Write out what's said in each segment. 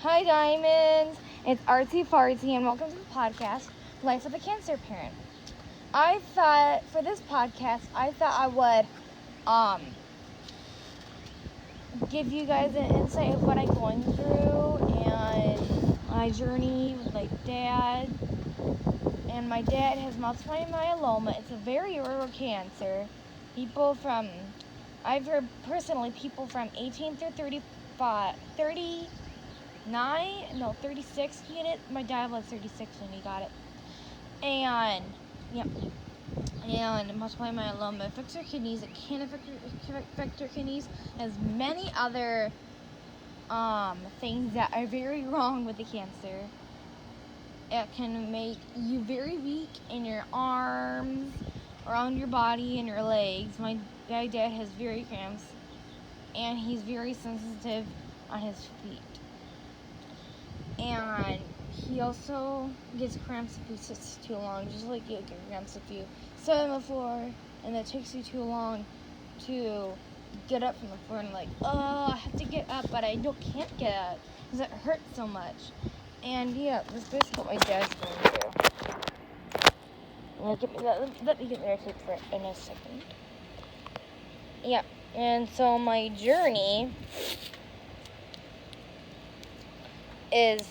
Hi, Diamonds. It's Artsy Fartsy, and welcome to the podcast, Life with a Cancer Parent. I thought for this podcast, I would give you guys an insight of what I'm going through and my journey with my dad. And my dad has multiple myeloma. It's a very rare cancer. I've heard personally, people from 18 through 35, 36 unit. My dad was 36 when he got it. And, yeah. And multiple myeloma affects your kidneys. It can affect your kidneys. As many other things that are very wrong with the cancer. It can make you very weak in your arms, around your body, and your legs. My dad has very cramps, and he's very sensitive on his feet. And he also gets cramps if he sits too long, just like you get cramps if you sit on the floor, and it takes you too long to get up from the floor, and I have to get up, but I can't get up because it hurts so much. And yeah, that's basically what my dad's going through. Let me get there for it in a second. Yeah, and so my journey is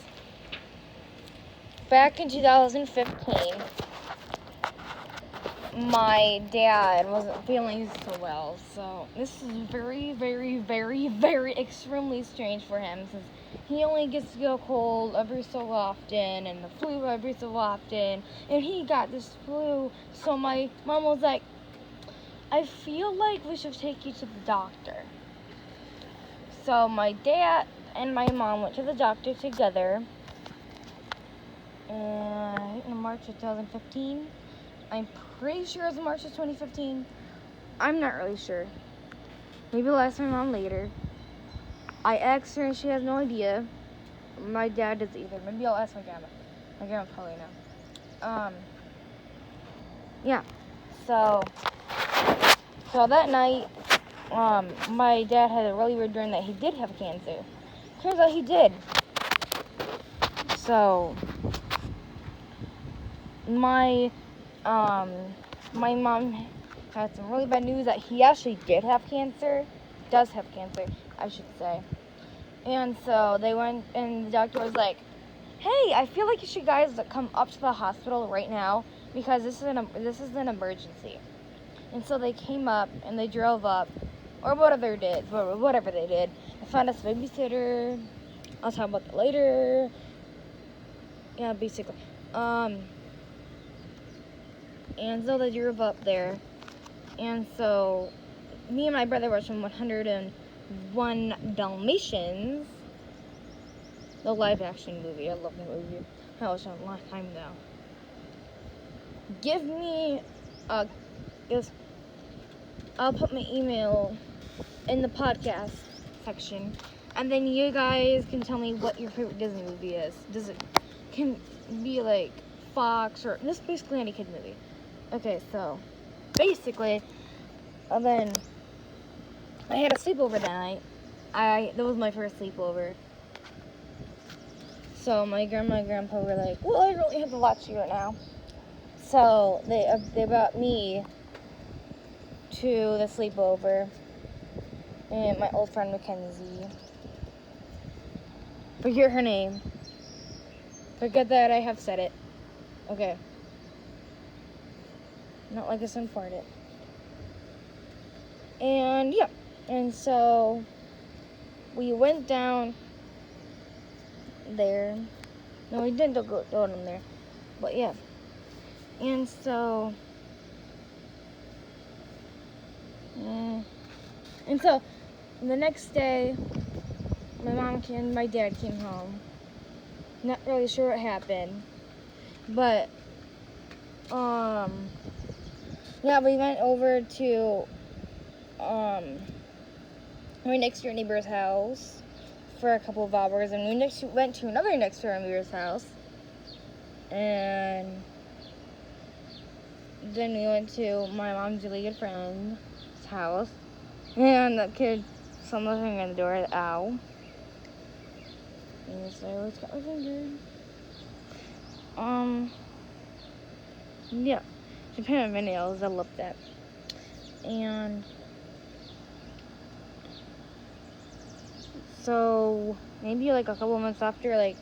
back in 2015. My dad wasn't feeling so well, so this is very, very, very, very extremely strange for him since he only gets to go cold every so often and the flu every so often, and he got this flu, so my mom was like, I feel like we should take you to the doctor. So my dad and my mom went to the doctor together in March of 2015. I'm pretty sure it was March of 2015. I'm not really sure. Maybe I'll ask my mom later. I asked her and she has no idea. My dad doesn't either. Maybe I'll ask my grandma. My grandma probably knows. Yeah. So that night, my dad had a really weird dream that he did have cancer. Turns out he did. So my mom had some really bad news that he actually does have cancer, I should say. And so they went, and the doctor was like, hey, I feel like you should guys come up to the hospital right now because this is an emergency. And so they came up and they drove up, or whatever they did. They found us a babysitter. I'll talk about that later. Yeah, basically. And so they drove up there. And so me and my brother watched 101 Dalmatians, the live action movie. I love the movie. I watched it a long time ago. I'll put my email in the podcast section, and then you guys can tell me what your favorite Disney movie is. Can be like Fox or just basically any kid movie. Okay, so basically, then I had a sleepover that night. That was my first sleepover. So my grandma and grandpa were like, well, I really have to watch you right now. So they brought me to the sleepover, and my old friend Mackenzie. Forget her name. Forget that I have said it. Okay. Not like it's important. And yeah. And so we went down there. No, we didn't go down there. But yeah. And so the next day, my mom and my dad came home. Not really sure what happened. But yeah, we went over to my next door neighbor's house for a couple of hours, and we went to another next door neighbor's house, and then we went to my mom's really good friend's house, and the kid, someone in the door, ow. Yes, I always got my finger. Yeah. Japan videos, I love that. And so maybe like a couple months after, like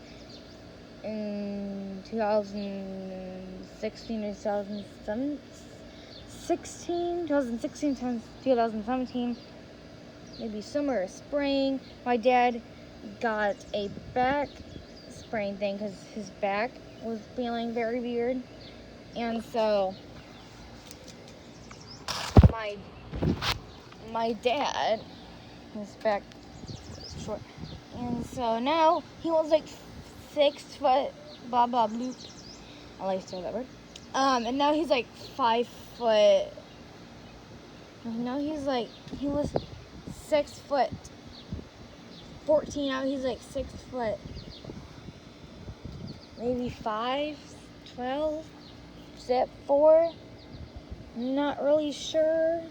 in 2016 or 2016, 2017, maybe summer or spring, my dad got a back sprain thing because his back was feeling very weird. And so my dad, his back was short. And so now he was like 6 foot, blah blah bloop. I like to say that word. And now he's like 5 foot. Now he was 6 foot 14. Now he's like 6 foot, maybe 5, 12, 4. Not really sure.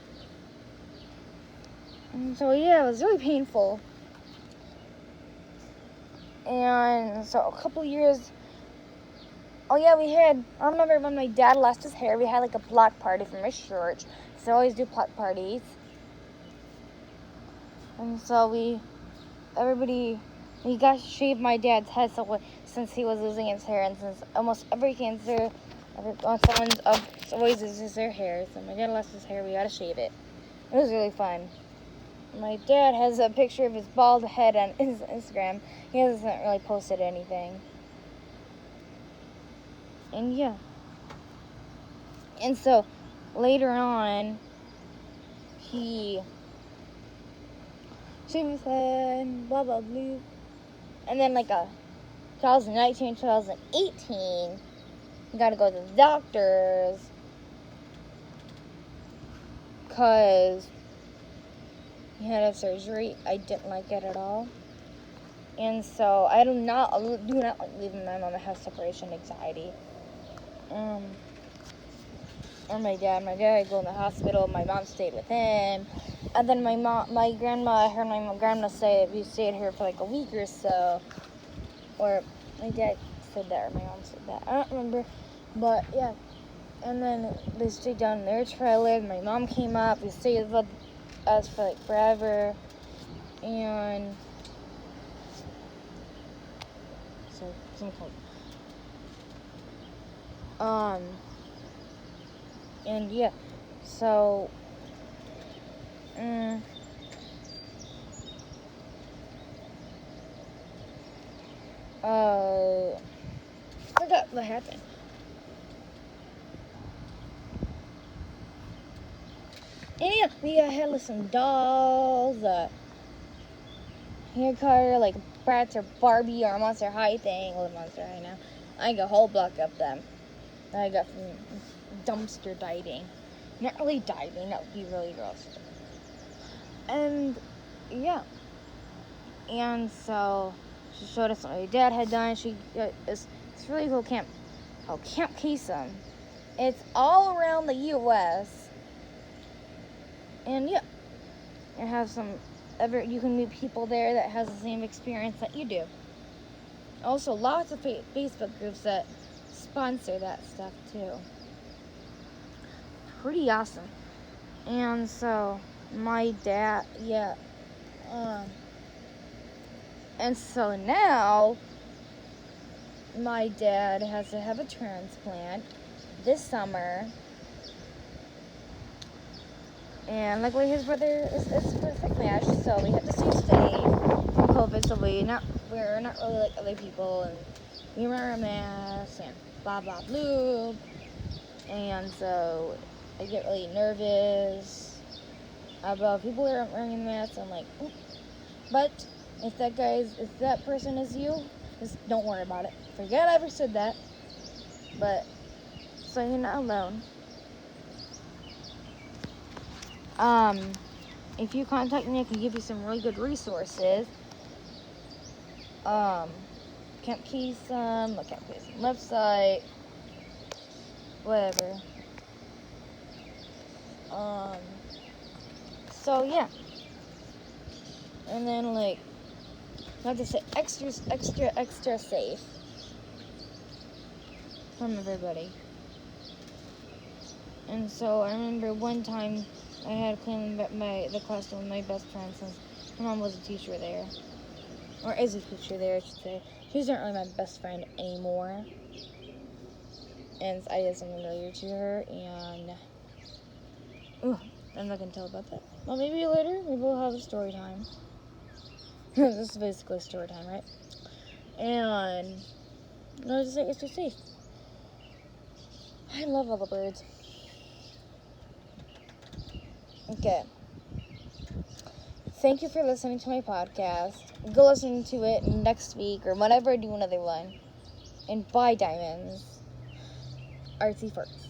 And so yeah, it was really painful. And so a couple years. Oh yeah, I remember when my dad lost his hair, we had like a block party from his church. So I always do block parties. And so we got to shave my dad's head since he was losing his hair, and since almost every cancer on someone's always loses their hair. So my dad lost his hair, we got to shave it. It was really fun. My dad has a picture of his bald head on his Instagram. He hasn't really posted anything. And yeah. And so later on, he shaved his head, blah blah blah. And then like 2019, 2018, he got to go to the doctors because he had a surgery. I didn't like it at all. And so I do not like leaving my mom. I have separation anxiety. Or my dad would go in the hospital. My mom stayed with him. And then I heard my grandma say we stayed here for like a week or so. Or my dad said that, or my mom said that. I don't remember. But yeah. And then they stayed down in their trailer. My mom came up. We stayed with us for like forever. And so some cold. And yeah, so forgot what happened. And yeah, we had like some dolls, hair cutter, like Bratz or Barbie or Monster High thing. Well, Monster High now. I got a whole block of them that I got from dumpster diving. Not really diving, that would be really gross. And yeah. And so she showed us what my dad had done. It's really cool camp called Camp Kasem. It's all around the U.S. And yeah, you can meet people there that has the same experience that you do. Also, lots of Facebook groups that sponsor that stuff too. Pretty awesome. And so my dad, and so now my dad has to have a transplant this summer. And luckily his brother is a sick match, so we have to stay from COVID, so we're not really like other people, and we wear a mask and blah blah blah. And so I get really nervous about people who aren't wearing masks. I'm like, oop. But if that person is you, just don't worry about it. Forget I ever said that. But so you're not alone. If you contact me, I can give you some really good resources. Camp Kasem, Camp Kasem website, whatever. So yeah. And then have to say extra safe from everybody. And so I remember one time I had to clean the classroom with my best friend since my mom was a teacher there. Or is a teacher there, I should say. She's not really my best friend anymore. And I did something earlier to her, and I'm not going to tell about that. Well, maybe later. Maybe we'll have a story time. This is basically story time, right? And I was just like, it's so safe. I love all the birds. Okay. Thank you for listening to my podcast. Go listen to it next week or whenever I do another one. And bye, diamonds. Artsy Farts.